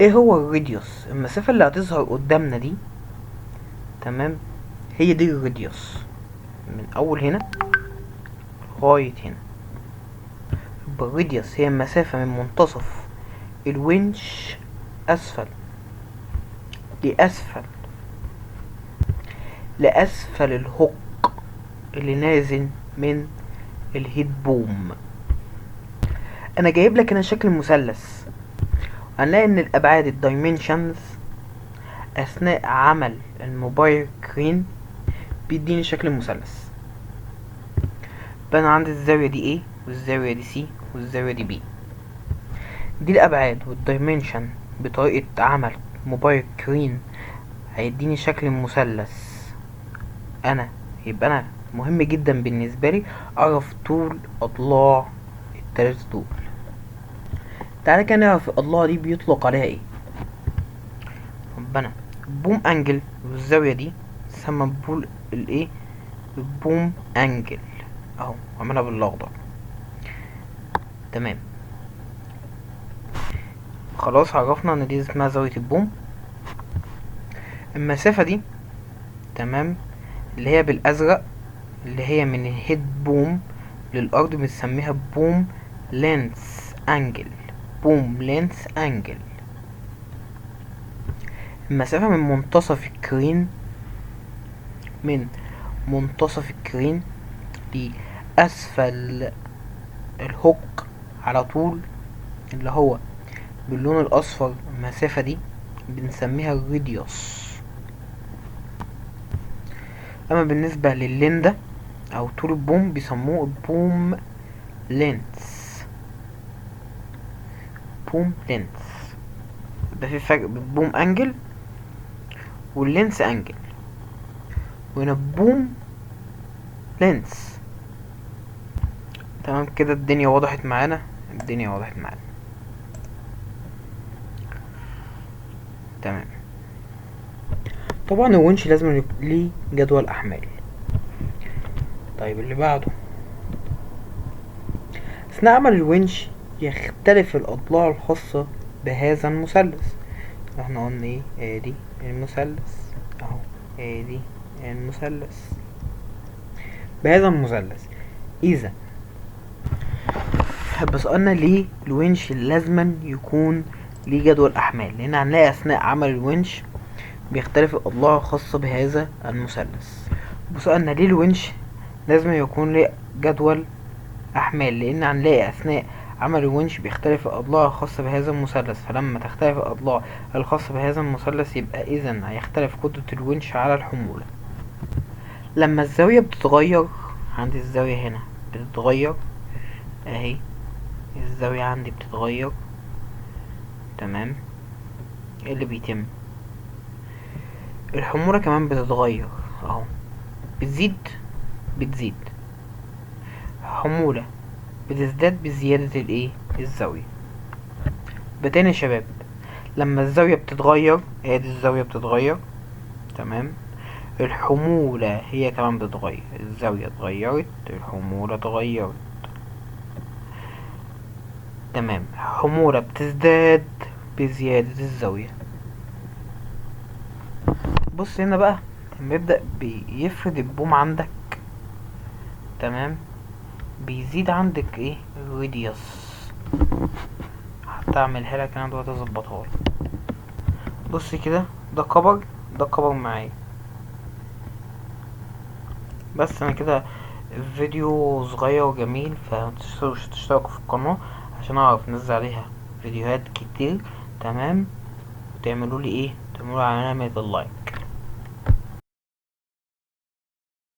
ايه هو الراديوس؟ المسافة اللي هتظهر قدامنا دي، تمام، هي دي الراديوس، من اول هنا لغاية هنا. يبقى الراديوس هي المسافة من منتصف الونش اسفل لاسفل لاسفل الهوك اللي نازل من الهيد بوم. انا جايب لك هنا شكل مثلث، هنلاقي ان الابعاد الدايمنشنز اثناء عمل الموبايل كرين بيديني شكل مثلث. فانا عندي الزاويه دي A والزاويه دي C والزاويه دي B. دي الابعاد والدايمنشن بطريقه عمل موبايل كرين هيديني شكل مثلث. يبقى انا مهم جدا بالنسبه لي اعرف طول اضلاع التلاتة دول. تعالى كده نعرف الاضلاع دي بيطلق عليها ايه. ربنا بوم انجل، والزاويه دي تسمى بول الايه، البوم انجل اهو، عملها بالاخضر. تمام، خلاص عرفنا ان دي اسمها زاويه البوم. المسافه دي، تمام، اللي هي بالازرق، اللي هي من الهيد بوم للارض، بنسميها بوم لينس انجل. بوم لينس انجل. المسافه من منتصف الكرين، من منتصف الكرين لأسفل الهوك على طول، اللي هو باللون الأصفر، المسافة دي بنسميها الراديوس. أما بالنسبة للليندا أو طول البوم بيسموه البوم لينس. بوم لينس. ده في فرق بين بوم أنجل واللينس أنجل. وهنا بوم لينس. تمام كده، الدنيا وضحت معانا. تمام. طبعا الونش لازم ليه جدول أحمال. طيب اللي بعده، أثناء عمل الونش يختلف الأضلاع الخاصة بهذا المثلث. احنا قلنا ايه؟ ادي المثلث اهو، ادي المثلث بهذا المثلث. اذا بس قلنا ليه الونش لازما يكون ليه جدول احمال، لان هنلاقي اثناء عمل الونش بيختلف الاضلاع الخاصة بهذا المثلث. بس قلنا ليه الونش لازم يكون ليه جدول احمال، لان هنلاقي اثناء عمل الونش بيختلف الاضلاع الخاصة بهذا المثلث. فلما تختلف الاضلاع الخاصة بهذا المثلث يبقى اذا هيختلف قدرة الونش على الحمولة. لما الزاوية بتتغير، عندي الزاوية هنا بتتغير اهي، الزاوية عندي بتتغير، تمام. ايه اللي بيتم؟ الحمولة كمان بتتغير اهو، بتزيد حمولة، بتزداد بزيادة الايه، الزاوية. بتاني يا شباب، لما الزاوية بتتغير، ادي الزاوية بتتغير، تمام، الحمولة هي كمان بتتغير. الزاوية اتغيرت، الحمولة اتغيرت، تمام. حمولة بتزداد بزيادة الزاوية. بص هنا بقى، لما يبدأ بيفرد البوم عندك، تمام، بيزيد عندك ايه؟ الراديوس. حتى اعملها لك انا دلوقتي، اظبطها لك. بص كده، ده كبر، ده كبر معايا. بس انا كده الفيديو صغير وجميل، فتنسوش تشتركوا في القناة عشان اعرف انزل عليها فيديوهات كتير، تمام. وتعملوا لي ايه؟ تعملوا علامة اللايك.